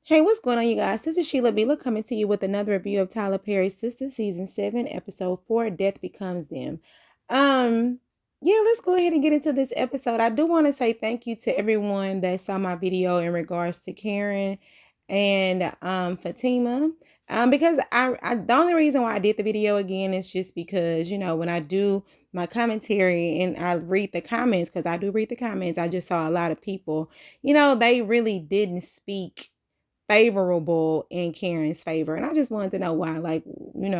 Hey, what's going on, you guys? This is Sheila Bila coming to you with another review of Tyler Perry's Sistas Season 7, Episode 4, Death Becomes Them. Um, yeah, let's go ahead and get into this episode. I do want to say thank you to everyone that saw my video in regards to Karen and Fatima. Because the only reason why I did the video again is just because, when I do my commentary and I read the comments, because I do read the comments, I just saw a lot of people, they really didn't speak favorable in Karen's favor. And I just wanted to know why. Like, why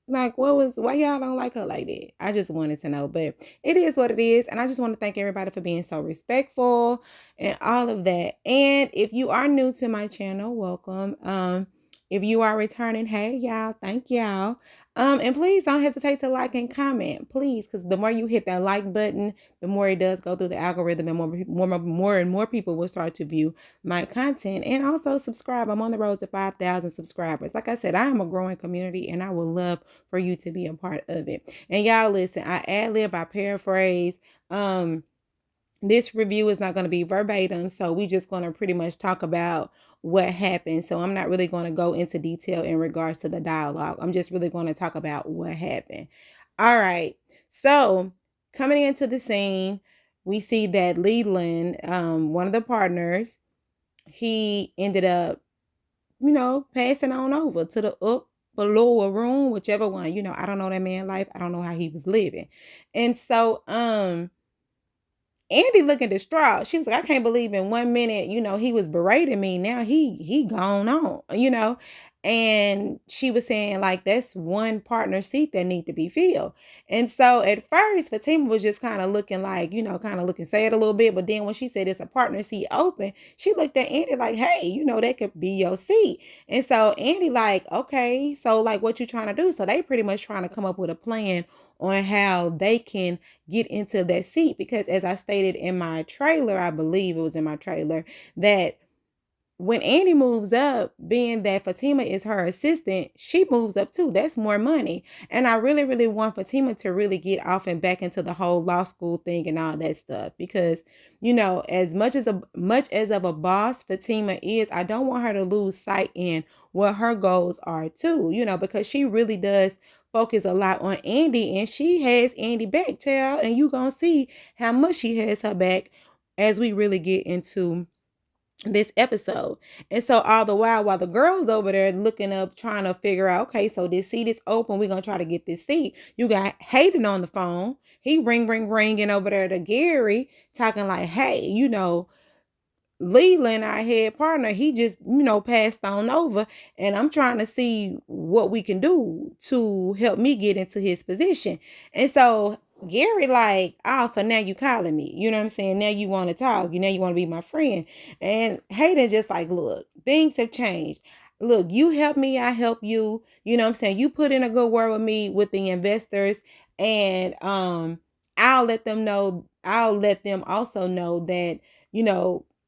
y'all don't like her like that? I just wanted to know. But it is what it is. And I just want to thank everybody for being so respectful and all of that. And if you are new to my channel, welcome. If you are returning, hey y'all, thank y'all. And please don't hesitate to like and comment, please, because the more you hit that like button, the more it does go through the algorithm, and more and more people will start to view my content. And also subscribe. I'm on the road to 5,000 subscribers. Like I said, I am a growing community, and I would love for you to be a part of it. And y'all listen, I ad lib, I paraphrase. This review is not going to be verbatim, so we just going to pretty much talk about what happened. So I'm not really going to go into detail in regards to the dialogue. I'm just really going to talk about what happened. All right. So coming into the scene, we see that Leland, one of the partners, he ended up, passing on over to the lower room, whichever one. I don't know that man's life. I don't know how he was living. And so, Andy looking distraught. She was like, I can't believe in 1 minute, he was berating me. Now he gone on. And she was saying, like, that's one partner seat that need to be filled. And so at first, Fatima was just kind of looking like, kind of looking sad a little bit. But then when she said it's a partner seat open, she looked at Andy like, hey, that could be your seat. And so Andy like, okay, so like what you trying to do? So they pretty much trying to come up with a plan on how they can get into that seat, because as I stated in my trailer, I believe it was in my trailer, that when Annie moves up, being that Fatima is her assistant, she moves up too. That's more money. And I really, really want Fatima to really get off and back into the whole law school thing and all that stuff. Because, as much as of a boss Fatima is, I don't want her to lose sight in what her goals are too, because she really does focus a lot on Andy, and she has Andy back, child. And you gonna see how much she has her back as we really get into this episode. And so all the while the girls over there looking up, trying to figure out, okay, so this seat is open, we're gonna try to get this seat. You got Hayden on the phone. He ringing over there to Gary, talking like, hey, Leland, our head partner, he just, passed on over, and I'm trying to see what we can do to help me get into his position. And so Gary like, oh, so now you calling me, you know what I'm saying? Now you want to talk, now you want to be my friend. And Hayden just like, look, things have changed. Look, you help me, I help you. You know what I'm saying? You put in a good word with me with the investors, and I'll let them also know that,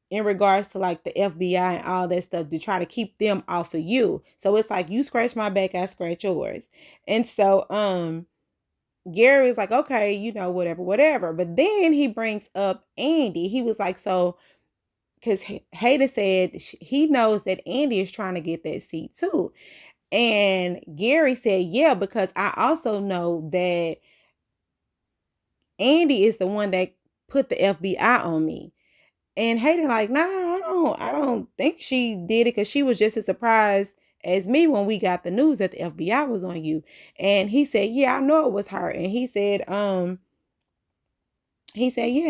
in regards to like the FBI and all that stuff, to try to keep them off of you. So it's like, you scratch my back, I scratch yours. And so Gary was like, okay, whatever. But then he brings up Andy. He was like, so, because Hayden said he knows that Andy is trying to get that seat too. And Gary said, yeah, because I also know that Andy is the one that put the FBI on me. And Hayden like, nah, I don't think she did it, because she was just as surprised as me when we got the news that the FBI was on you. And he said, yeah, I know it was her. And he said, yeah,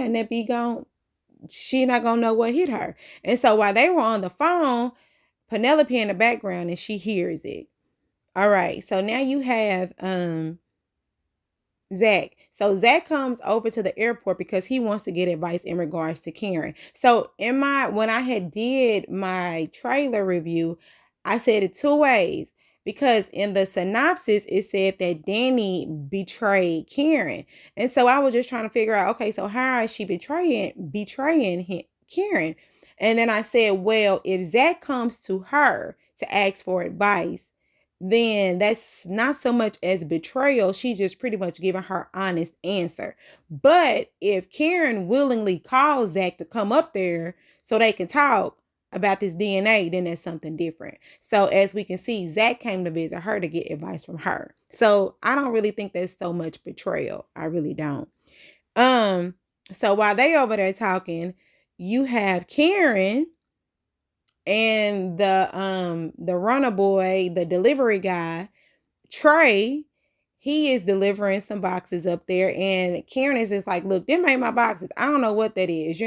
and that be gone. She not gonna know what hit her. And so while they were on the phone, Penelope in the background, and she hears it. All right. So now you have Zach. So Zach comes over to the airport because he wants to get advice in regards to Karen. So when I had did my trailer review, I said it two ways, because in the synopsis it said that Danny betrayed Karen. And so I was just trying to figure out, okay, so how is she betraying Karen? And then I said, well, if Zach comes to her to ask for advice, then that's not so much as betrayal. She's just pretty much giving her honest answer. But if Karen willingly calls Zach to come up there so they can talk, about this DNA, then that's something different. So as we can see, Zach came to visit her to get advice from her. So I don't really think that's so much betrayal. I really don't. So while they over there talking, you have Karen and the runner boy, the delivery guy, Trey. He is delivering some boxes up there, and Karen is just like, look, them ain't my boxes. I don't know what that is,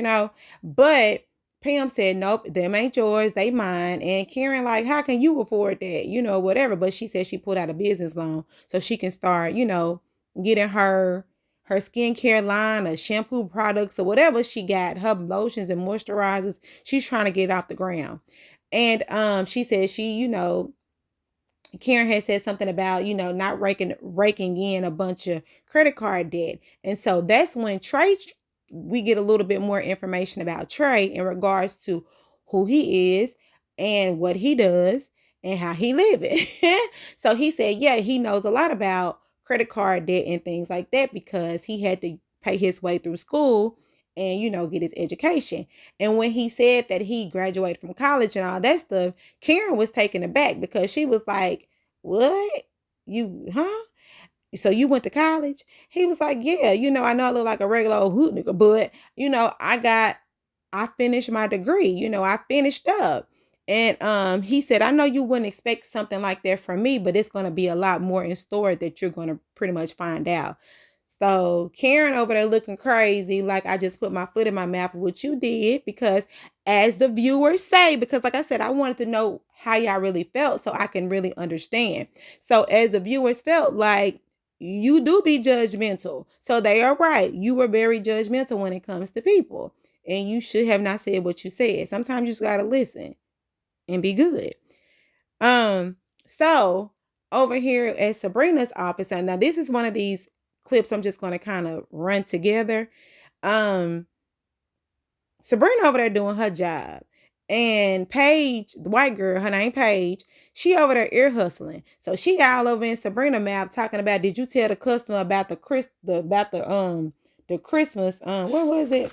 but Pam said, nope, them ain't yours, they mine. And Karen like, how can you afford that, whatever. But she said she put out a business loan so she can start, getting her skincare line of shampoo products or whatever she got, her lotions and moisturizers. She's trying to get it off the ground. And she said Karen had said something about, not raking in a bunch of credit card debt. And so that's when we get a little bit more information about Trey in regards to who he is and what he does and how he living. So he said, yeah, he knows a lot about credit card debt and things like that because he had to pay his way through school and, get his education. And when he said that he graduated from college and all that stuff, Karen was taken aback because she was like, what? You, huh? So you went to college? He was like, yeah, I know I look like a regular old hood nigga, but, I finished my degree, I finished up. And he said, I know you wouldn't expect something like that from me, but it's going to be a lot more in store that you're going to pretty much find out. So Karen over there looking crazy, like I just put my foot in my mouth, what you did, because as the viewers say, because like I said, I wanted to know how y'all really felt so I can really understand. So as the viewers felt, like you do be judgmental. So they are right. You were very judgmental when it comes to people. And you should have not said what you said. Sometimes you just gotta listen and be good. So over here at Sabrina's office, and now this is one of these clips I'm just gonna kind of run together. Sabrina over there doing her job. And Paige, the white girl, her name Paige, she over there ear hustling. So she all over in Sabrina map talking about, did you tell the customer about the Christmas, what was it?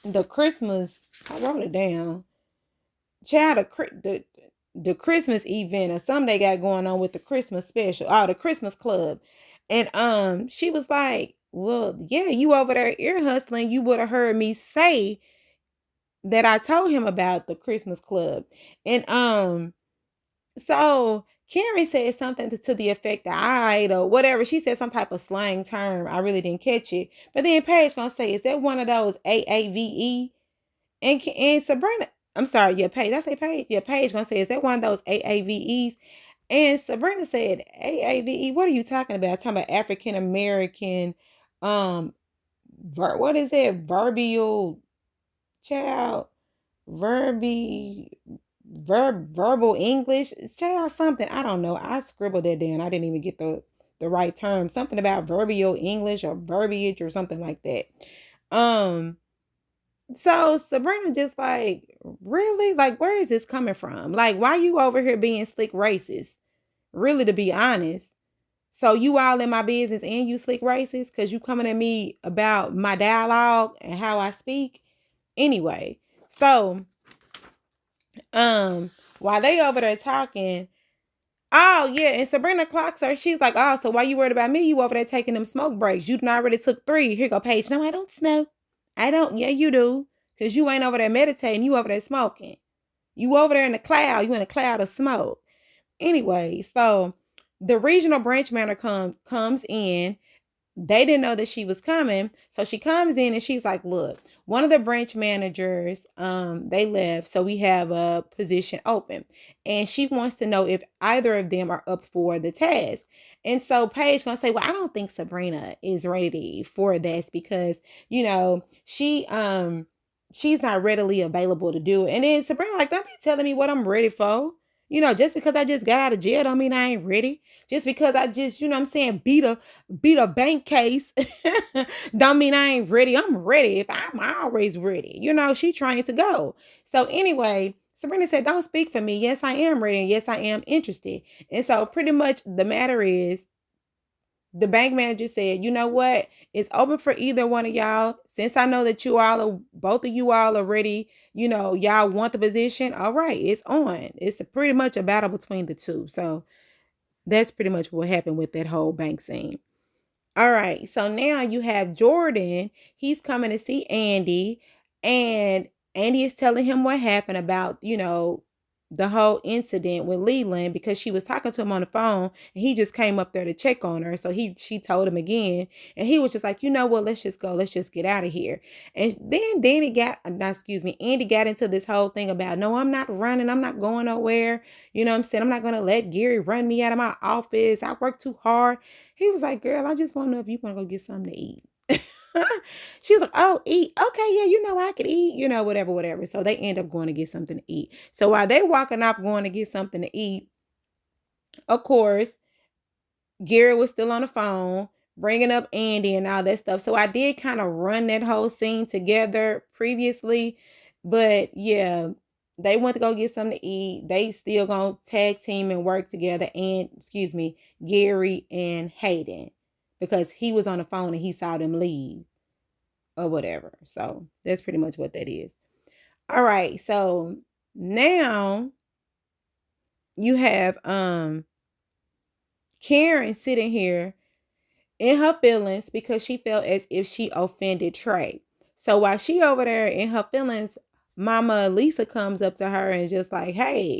The Christmas, I wrote it down. Child, the Christmas event or something they got going on with the Christmas special, the Christmas club. And she was like, well, yeah, you over there ear hustling, you would have heard me say that I told him about the Christmas club. And so Karen said something to the effect of "alright" or whatever. She said some type of slang term. I really didn't catch it. But then Paige gonna say, is that one of those AAVE? And Sabrina, I'm sorry, yeah, Paige. I say Paige. Yeah, Paige gonna say, is that one of those AAVEs? And Sabrina said, AAVE, what are you talking about? Talking about African American, what is that? Verbal child, verbal English, child, something. I don't know. I scribbled that down. I didn't even get the right term. Something about verbal English or verbiage or something like that. So Sabrina just like, really? Like, where is this coming from? Like, why you over here being slick racist? Really, to be honest. So you all in my business and you slick racist because you coming at me about my dialogue and how I speak. Anyway, so while they over there talking, oh yeah, and Sabrina clocks her. She's like, oh, so why you worried about me? You over there taking them smoke breaks. You done already took 3. Here go Paige. No, I don't smoke. I don't. Yeah, you do. Because you ain't over there meditating. You over there smoking. You over there in the cloud. You in a cloud of smoke. Anyway, so the regional branch manager comes in. They didn't know that she was coming. So she comes in and she's like, look, one of the branch managers, they left. So we have a position open. And she wants to know if either of them are up for the task. And so Paige gonna say, well, I don't think Sabrina is ready for this because, she's not readily available to do it. And then Sabrina like, don't be telling me what I'm ready for. Just because I just got out of jail don't mean I ain't ready. Just because I just, I'm saying, beat a bank case don't mean I ain't ready. I'm ready. If I'm always ready. She trying to go. So anyway, Sabrina said, don't speak for me. Yes, I am ready. And yes, I am interested. And so pretty much the matter is the bank manager said, you know what? It's open for either one of y'all. Since I know that both of you all already, y'all want the position. All right, it's on. It's pretty much a battle between the two. So that's pretty much what happened with that whole bank scene. All right. So now you have Jordan. He's coming to see Andy, and Andy is telling him what happened about, the whole incident with Leland, because she was talking to him on the phone and he just came up there to check on her. So she told him again, and he was just like, you know what, let's just go. Let's just get out of here. And then Andy got into this whole thing about, no, I'm not running. I'm not going nowhere. You know what I'm saying? I'm not going to let Gary run me out of my office. I work too hard. He was like, girl, I just want to know if you want to go get something to eat. She was like, oh, eat. Okay, yeah, I could eat, whatever. So they end up going to get something to eat. So while they walking off going to get something to eat, of course, Gary was still on the phone, bringing up Andy and all that stuff. So I did kind of run that whole scene together previously. But yeah, they went to go get something to eat. They still gonna tag team and work together. And Gary and Hayden, because he was on the phone and he saw them leave or whatever. So that's pretty much what that is. All right. So now you have Karen sitting here in her feelings because she felt as if she offended Trey. So while she over there in her feelings, Mama Lisa comes up to her and just like, hey,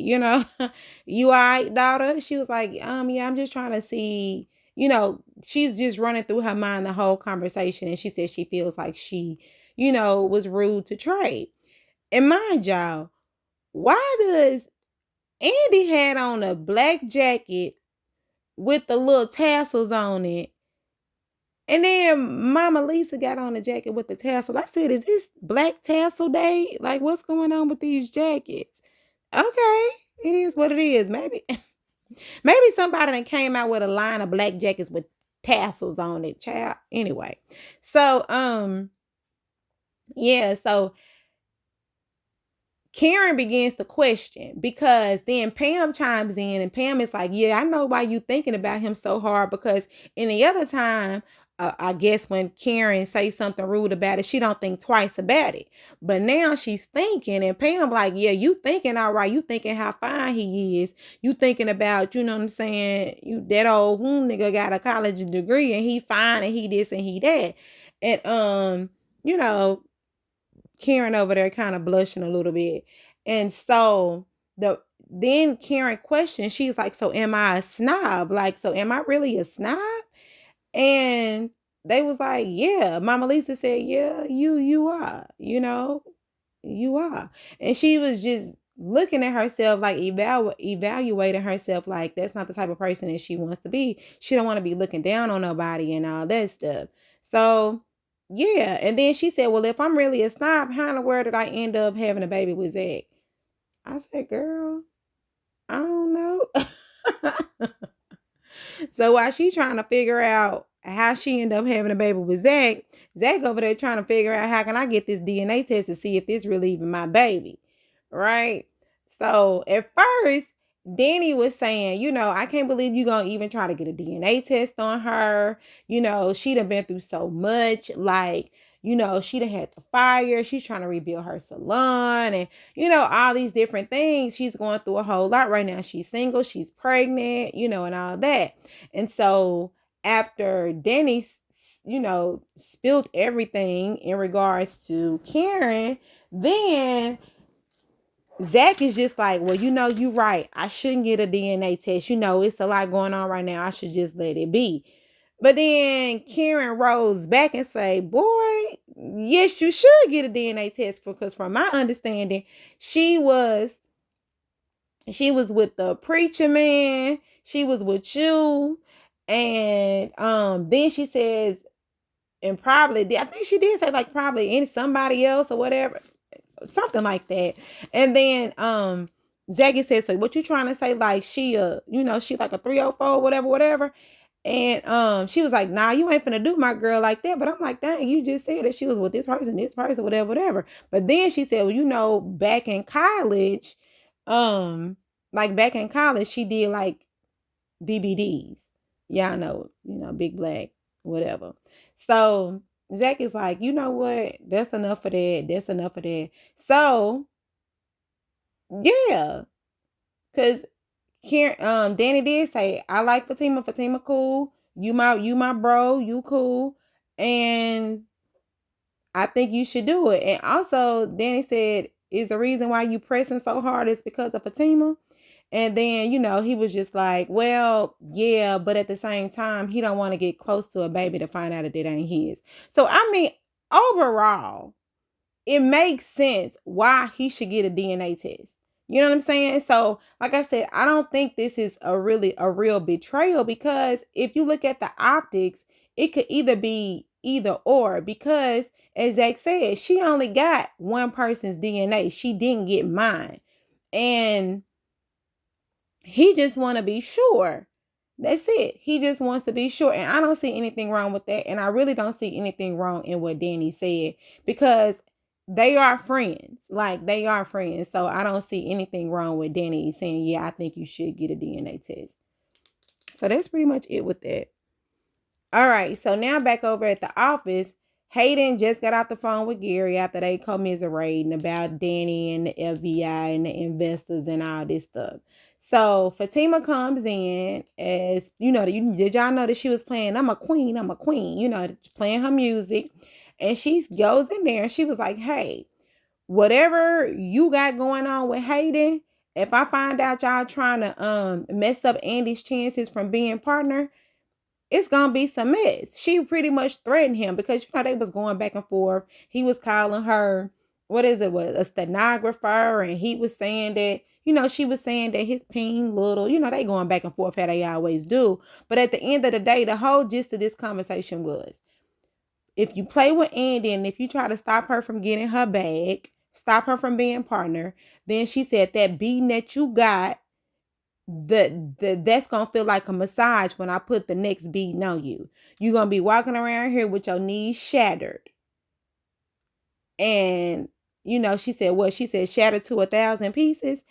you all right, daughter? She was like, yeah, I'm just trying to see, she's just running through her mind the whole conversation. And she said she feels like she, was rude to Trey. And mind y'all, why does Andy had on a black jacket with the little tassels on it? And then Mama Lisa got on a jacket with the tassel. I said, is this Black Tassel Day? Like, what's going on with these jackets? Okay, it is what it is. Maybe somebody that came out with a line of black jackets with tassels on it, child. Anyway, so yeah, so Karen begins to question, because then Pam chimes in and Pam is like, yeah, I know why you thinking about him so hard, because any other time, I guess when Karen says something rude about it, she don't think twice about it. But now she's thinking, and Pam like, yeah, you thinking all right. You thinking how fine he is. You thinking about, you know what I'm saying? You that old nigga got a college degree and he fine and he this and he that. And you know, Karen over there kind of blushing a little bit. And so then Karen questioned, she's like, so am I a snob? Like, so am I really a snob? And they was like, yeah. Mama Lisa said, yeah, you are, you are. And she was just looking at herself, like evaluating herself, like that's not the type of person that she wants to be. She don't want to be looking down on nobody and all that stuff. So yeah. And then she said, well, if I'm really a snob, how in the world did I end up having a baby with Zach? I said, girl, I don't know. So while she's trying to figure out how she ended up having a baby with Zach over there trying to figure out, how can I get this DNA test to see if this really even my baby, right? So at first, Danny was saying, I can't believe you gonna even try to get a DNA test on her. She done been through so much. Like, she done had the fire. She's trying to rebuild her salon and, all these different things. She's going through a whole lot right now. She's single, she's pregnant, and all that. And so after Danny, spilled everything in regards to Karen, then Zach is just like, well, you're right. I shouldn't get a DNA test. It's a lot going on right now. I should just let it be. But then Karen rose back and say, boy, yes, you should get a DNA test, because from my understanding, she was with the preacher man. She was with you. And then she says, and probably, I think she did say like probably in somebody else or whatever, something like that. And then Zaggy said, so what you trying to say, like she she like a 304, whatever. And she was like, nah, you ain't finna do my girl like that. But I'm like, dang, you just said that she was with this person, whatever. But then she said, well, back in college, she did like BBDs. Y'all know, big black, whatever. So Jack is like, you know what? That's enough of that. That's enough of that. So yeah, because Danny did say, I like Fatima. Fatima cool. You my bro. You cool. And I think you should do it. And also, Danny said, is the reason why you pressing so hard is because of Fatima. And then, he was just like, well, yeah, but at the same time, he don't want to get close to a baby to find out that it ain't his. So, I mean, overall, it makes sense why he should get a DNA test. You know what I'm saying? So, like I said, I don't think this is a real betrayal, because if you look at the optics, it could either be either or, because as Zach said, she only got one person's DNA. She didn't get mine. And he just want to be sure. That's it. He just wants to be sure. And I don't see anything wrong with that. And I really don't see anything wrong in what Danny said, because they are friends. Like, they are friends. So I don't see anything wrong with Danny saying, yeah, I think you should get a DNA test. So that's pretty much it with that. All right. So now back over at the office, Hayden just got off the phone with Gary after they commiserating about Danny and the FBI and the investors and all this stuff. So Fatima comes in, as did y'all know that she was playing I'm a Queen, playing her music. And she goes in there and she was like, hey, whatever you got going on with Hayden, if I find out y'all trying to mess up Andy's chances from being partner, it's gonna be some mess. She pretty much threatened him, because they was going back and forth. He was calling her, what is it, was a stenographer, and he was saying that, she was saying that his ping little, they going back and forth how they always do. But at the end of the day, the whole gist of this conversation was, if you play with Andy and if you try to stop her from getting her bag, stop her from being partner, then she said that beating that you got, that's gonna feel like a massage when I put the next beating on you. You're gonna be walking around here with your knees shattered. And she said what? She said shattered to 1,000 pieces.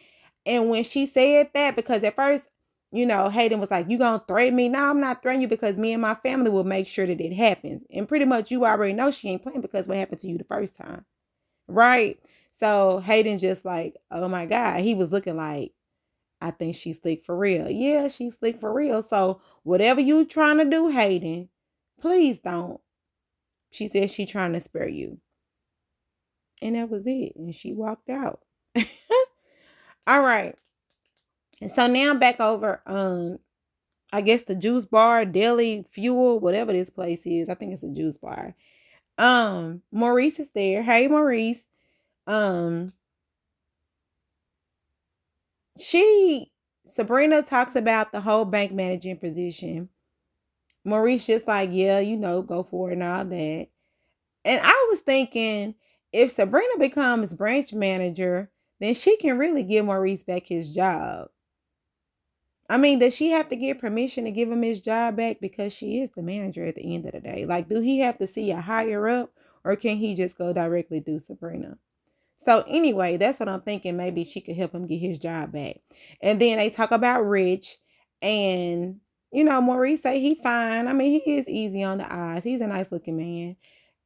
And when she said that, because at first, Hayden was like, you gonna threaten me? No, I'm not threatening you, because me and my family will make sure that it happens. And pretty much you already know she ain't playing, because what happened to you the first time. Right? So Hayden just like, oh my God. He was looking like, I think she's slick for real. Yeah, she's slick for real. So whatever you trying to do, Hayden, please don't. She said she trying to spare you. And that was it. And she walked out. All right. And so now back over, I guess the juice bar, deli, fuel, whatever this place is. I think it's a juice bar. Maurice is there. Hey, Maurice. Um, Sabrina talks about the whole bank managing position. Maurice just like, yeah, go for it and all that. And I was thinking, if Sabrina becomes branch manager, then she can really give Maurice back his job. I mean, does she have to get permission to give him his job back, because she is the manager at the end of the day? Like, do he have to see a higher up, or can he just go directly through Sabrina? So anyway, that's what I'm thinking. Maybe she could help him get his job back. And then they talk about Rich, and Maurice say he fine. I mean, he is easy on the eyes. He's a nice looking man.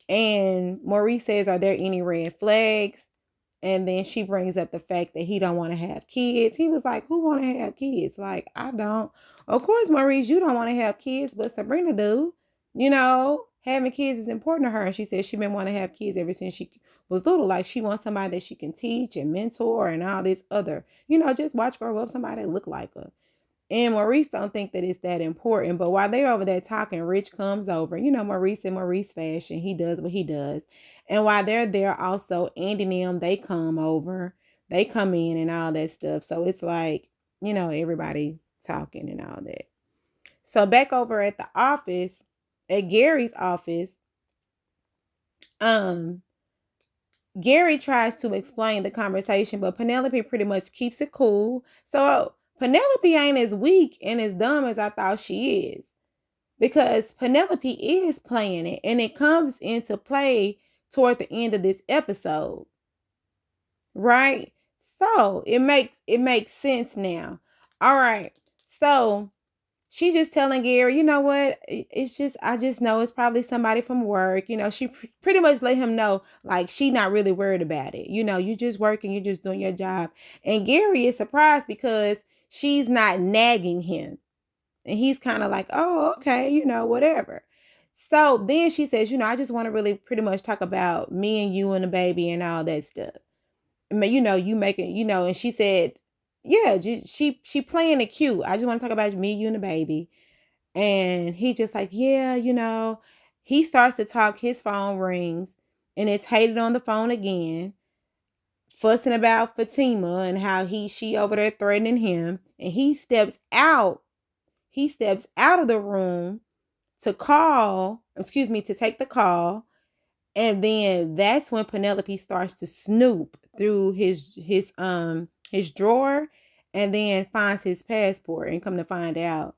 And Maurice says, are there any red flags? And then she brings up the fact that he don't want to have kids. He was like, who want to have kids? Like, I don't. Of course, Maurice, you don't want to have kids, but Sabrina do. Having kids is important to her. And she said she been wanting to have kids ever since she was little. Like, she wants somebody that she can teach and mentor and all this other, just watch grow up somebody that look like her. And Maurice don't think that it's that important. But while they're over there talking, Rich comes over. Maurice in Maurice fashion. He does what he does. And while they're there also, Andy and them, they come over. They come in and all that stuff. So it's like, everybody talking and all that. So back over at the office, at Gary's office, Gary tries to explain the conversation, but Penelope pretty much keeps it cool. So Penelope ain't as weak and as dumb as I thought she is, because Penelope is playing it, and it comes into play toward the end of this episode. Right? So it makes sense now. All right. So she just telling Gary, you know what? It's just, I just know it's probably somebody from work. She pretty much let him know, like, she not really worried about it. You just working, you're just doing your job. And Gary is surprised because she's not nagging him. And he's kind of like, oh, okay, whatever. So then she says, I just want to really pretty much talk about me and you and the baby and all that stuff. I mean, you making, and she said, yeah, she playing it cute. I just want to talk about me, you, and the baby. And he just like, yeah, he starts to talk, his phone rings, and it's Hayden on the phone again, fussing about Fatima and how she over there threatening him. And he steps out. He steps out of the room to take the call. And then that's when Penelope starts to snoop through his drawer and then finds his passport, and come to find out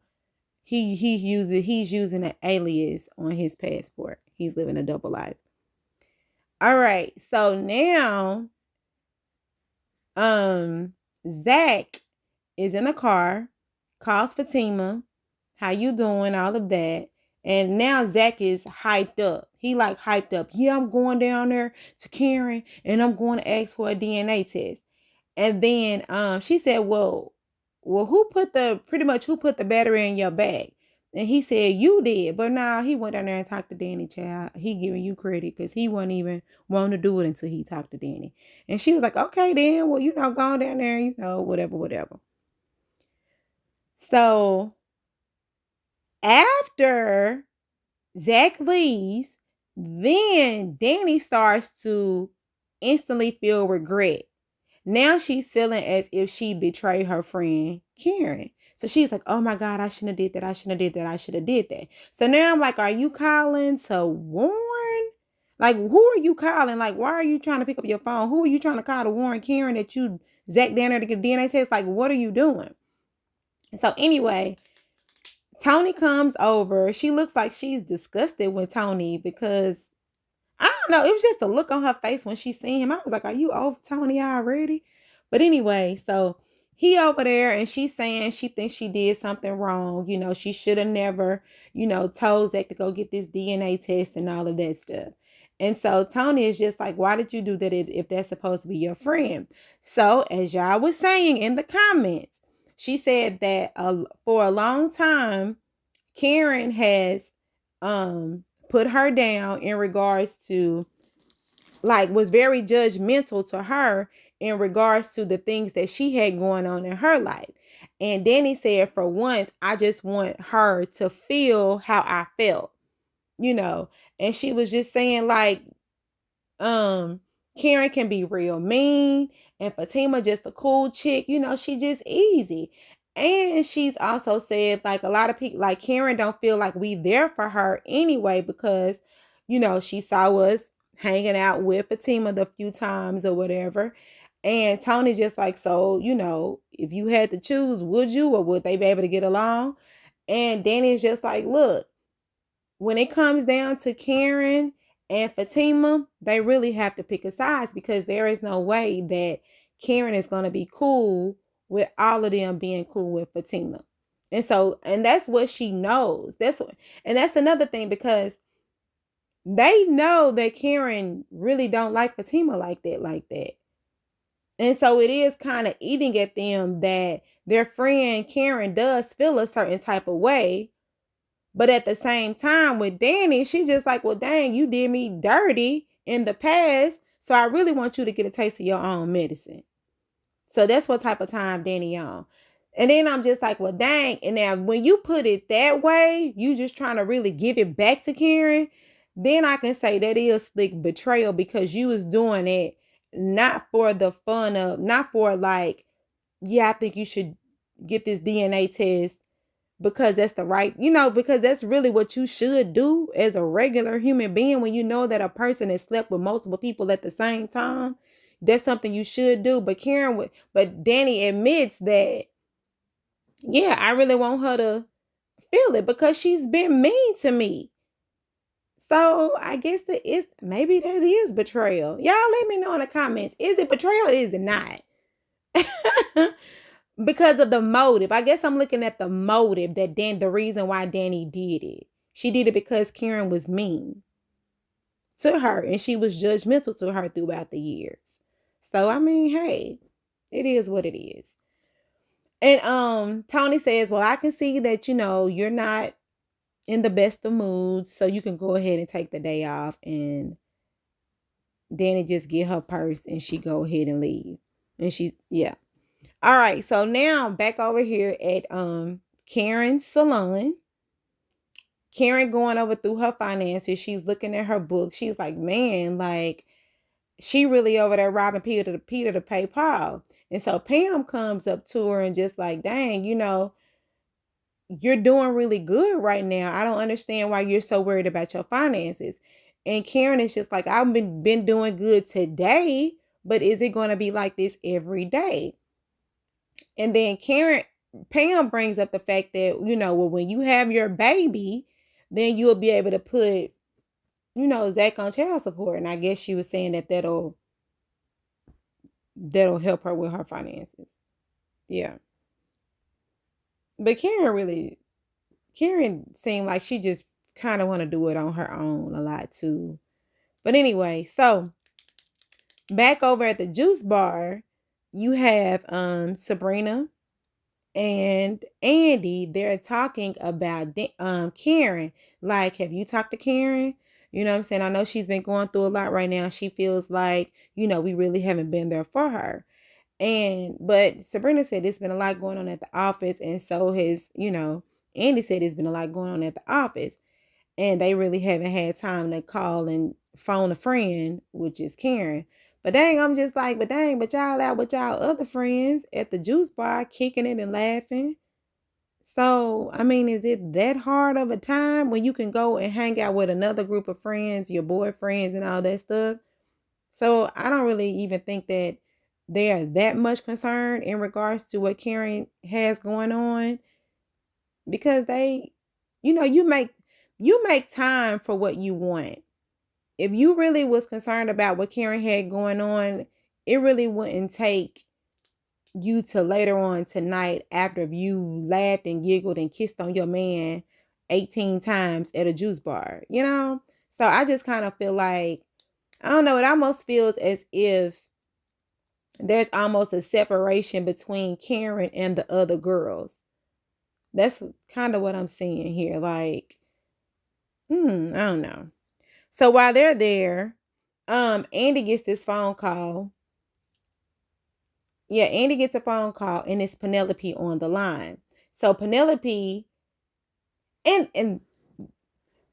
he's using an alias on his passport. He's living a double life. All right. So now Zach is in the car, calls Fatima, how you doing, all of that. And now Zach is hyped up. He like hyped up. Yeah, I'm going down there to Karen and I'm going to ask for a DNA test. And then she said, well, who put the battery in your bag? And he said, you did. But now he went down there and talked to Danny, child. He giving you credit because he wasn't even wanting to do it until he talked to Danny. And she was like, okay, then, well, go down there, whatever. So after Zach leaves, then Danny starts to instantly feel regret. Now she's feeling as if she betrayed her friend Karen. So she's like, oh my God, I shouldn't have did that. I shouldn't have did that. I should have did that. So now I'm like, are you calling to warn? Like, who are you calling? Like, why are you trying to pick up your phone? Who are you trying to call to warn Karen that you Zach down there to get DNA test? Like, what are you doing? So anyway, Tony comes over. She looks like she's disgusted with Tony because I don't know. It was just a look on her face when she seen him. I was like, are you over Tony already? But anyway, so he over there and she's saying she thinks she did something wrong. She should have never, told Zach to go get this DNA test and all of that stuff. And so Tony is just like, why did you do that if that's supposed to be your friend? So as y'all was saying in the comments, she said that for a long time, Karen has put her down in regards to, like, was very judgmental to her in regards to the things that she had going on in her life. And Danny said, for once, I just want her to feel how I felt, and she was just saying, like, Karen can be real mean, and Fatima just a cool chick, she just easy. And she's also said, like, a lot of people, like, Karen don't feel like we there for her anyway because, she saw us hanging out with Fatima the few times or whatever. And Tony just like, so, if you had to choose, would you, or would they be able to get along? And Danny's just like, look, when it comes down to Karen and Fatima, they really have to pick a side because there is no way that Karen is going to be cool with all of them being cool with Fatima. And that's what she knows. And that's another thing because they know that Karen really don't like Fatima like that. And so it is kind of eating at them that their friend Karen does feel a certain type of way. But at the same time with Danny, she just like, well, dang, you did me dirty in the past. So I really want you to get a taste of your own medicine. So that's what type of time Danny on. And then I'm just like, well, dang. And now when you put it that way, you just trying to really give it back to Karen. Then I can say that is slick betrayal because you was doing it not for the fun of, not for like, yeah, I think you should get this DNA test because that's the right, because that's really what you should do as a regular human being when you know that a person has slept with multiple people at the same time. That's something you should do. But Danny admits that, yeah, I really want her to feel it because she's been mean to me. So I guess maybe that is betrayal. Y'all let me know in the comments. Is it betrayal or is it not? because of the motive. I guess I'm looking at the motive that the reason why Danny did it. She did it because Karen was mean to her and she was judgmental to her throughout the years. So I mean, hey, it is what it is. And Tony says, well, I can see that, you're not in the best of moods, so you can go ahead and take the day off. And Danny just get her purse and she go ahead and leave. And yeah. All right, so now back over here at Karen's salon. Karen going over through her finances. She's looking at her book. She's like, man, like she really over there robbing Peter to pay Paul. And so Pam comes up to her and just like, dang, you're doing really good right now. I don't understand why you're so worried about your finances. And Karen is just like, I've been doing good today, but is it going to be like this every day? And then Pam brings up the fact that, well, when you have your baby, then you'll be able to put, Zach on child support. And I guess she was saying that that'll help her with her finances. Yeah. But Karen seemed like she just kind of want to do it on her own a lot too. But anyway, so back over at the juice bar, you have Sabrina and Andy. They're talking about Karen. Like, have you talked to Karen? You know what I'm saying? I know she's been going through a lot right now. She feels like, we really haven't been there for her. But Sabrina said it's been a lot going on at the office. And so Andy said it's been a lot going on at the office. And they really haven't had time to call and phone a friend, which is Karen. But dang, I'm just like, but y'all out with y'all other friends at the juice bar, kicking it and laughing. So, I mean, is it that hard of a time when you can go and hang out with another group of friends, your boyfriends and all that stuff? So I don't really even think that they are that much concerned in regards to what Karen has going on, because you make time for what you want. If you really was concerned about what Karen had going on, it really wouldn't take you to later on tonight after you laughed and giggled and kissed on your man 18 times at a juice bar, So I just kind of feel like, I don't know, it almost feels as if there's almost a separation between Karen and the other girls. That's kind of what I'm seeing here. Like, I don't know. So while they're there, Andy gets this phone call. Yeah, Andy gets a phone call and it's Penelope on the line. So Penelope, and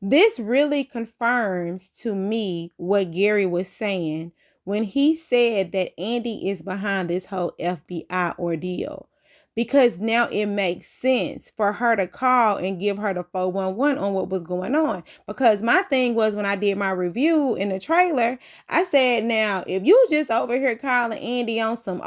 this really confirms to me what Gary was saying when he said that Andy is behind this whole FBI ordeal. Because now it makes sense for her to call and give her the 411 on what was going on. Because my thing was, when I did my review in the trailer, I said, now, if you just over here calling Andy on some,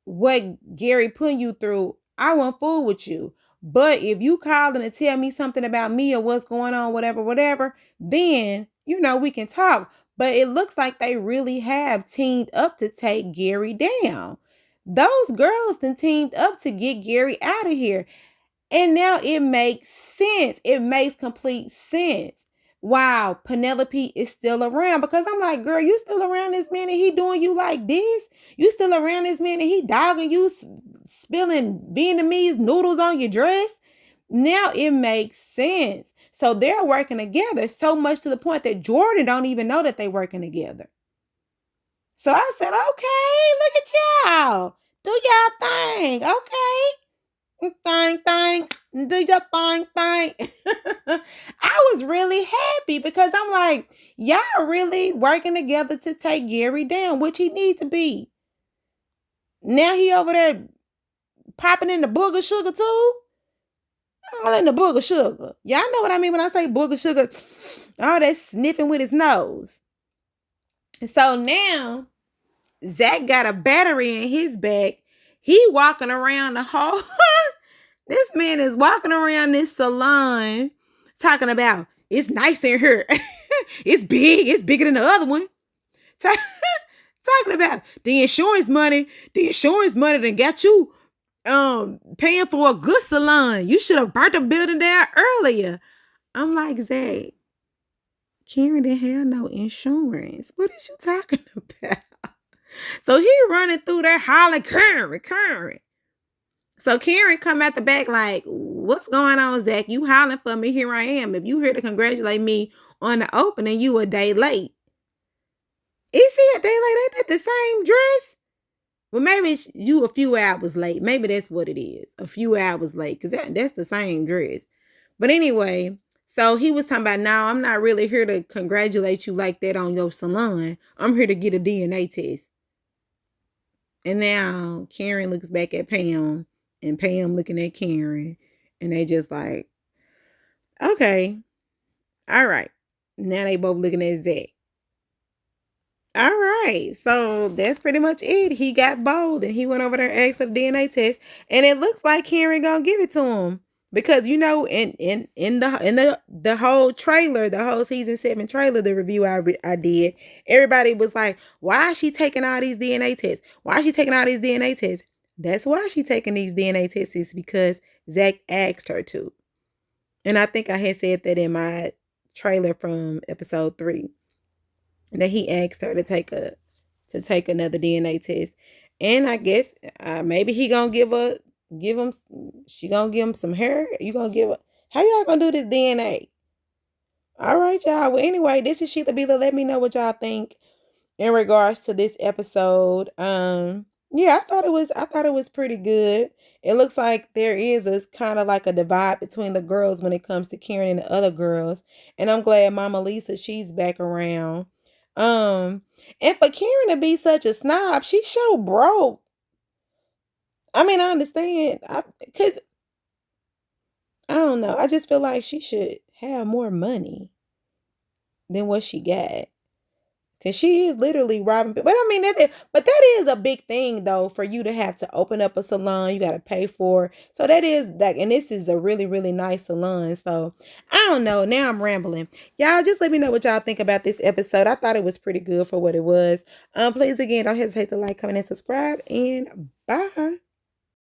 what Gary putting you through, I won't fool with you. But if you calling to tell me something about me or what's going on, whatever, then, we can talk. But it looks like they really have teamed up to take Gary down. Those girls then teamed up to get Gary out of here. And now it makes sense. It makes complete sense. Wow, Penelope is still around, because I'm like, girl, you still around this man and he doing you like this? You still around this man and he dogging you, spilling Vietnamese noodles on your dress? Now it makes sense. So they're working together, so much to the point that Jordan don't even know that they're working together. So I said, okay, look at y'all. Do y'all thing, okay? Thing. Do your thing. I was really happy because I'm like, y'all really working together to take Gary down, which he needs to be. Now he over there popping in the booger sugar too. All in the booger sugar. Y'all know what I mean when I say booger sugar. All that sniffing with his nose. So now Zach got a battery in his back. He walking around the hall. This man is walking around this salon talking about, it's nice in here. It's big. It's bigger than the other one. Talking about the insurance money. The insurance money that got you paying for a good salon. You should have burnt the building down earlier. I'm like, Zach, Karen didn't have no insurance. What is you talking about? So he running through there hollering, Karen, Karen. So Karen come at the back like, what's going on, Zach? You hollering for me. Here I am. If you here to congratulate me on the opening, you a day late. Is he a day late? They did the same dress? Well, maybe you a few hours late. Maybe that's what it is. A few hours late. Because that's the same dress. But anyway, so he was talking about, no, I'm not really here to congratulate you like that on your salon. I'm here to get a DNA test. And now Karen looks back at Pam and Pam looking at Karen. And they just like, okay, all right. Now they both looking at Zach. All right. So that's pretty much it. He got bold and he went over there and asked for the DNA test. And it looks like Karen gonna give it to him. Because in the whole trailer, the whole season 7 trailer, the review I did, everybody was like, why is she taking all these DNA tests? Why is she taking all these DNA tests? That's why she's taking these DNA tests, is because Zach asked her to. And I think I had said that in my trailer from episode 3. That he asked her to take another DNA test. And I guess maybe he gonna she gonna give him some hair. You gonna give her, how y'all gonna do this DNA? All right, y'all. Well, anyway, this is Sheila Bila. Let me know what y'all think in regards to this episode. Yeah, I thought it was pretty good. It looks like there is a kind of like a divide between the girls when it comes to Karen and the other girls. And I'm glad Mama Lisa, she's back around. And for Karen to be such a snob, she so broke. I mean, I understand. Cause I don't know. I just feel like she should have more money than what she got. Cause she is literally robbing. But I mean, that is a big thing though, for you to have to open up a salon. You got to pay for. So that is like, and this is a really, really nice salon. So I don't know. Now I'm rambling. Y'all just let me know what y'all think about this episode. I thought it was pretty good for what it was. Please again, don't hesitate to like, comment, and subscribe. And bye.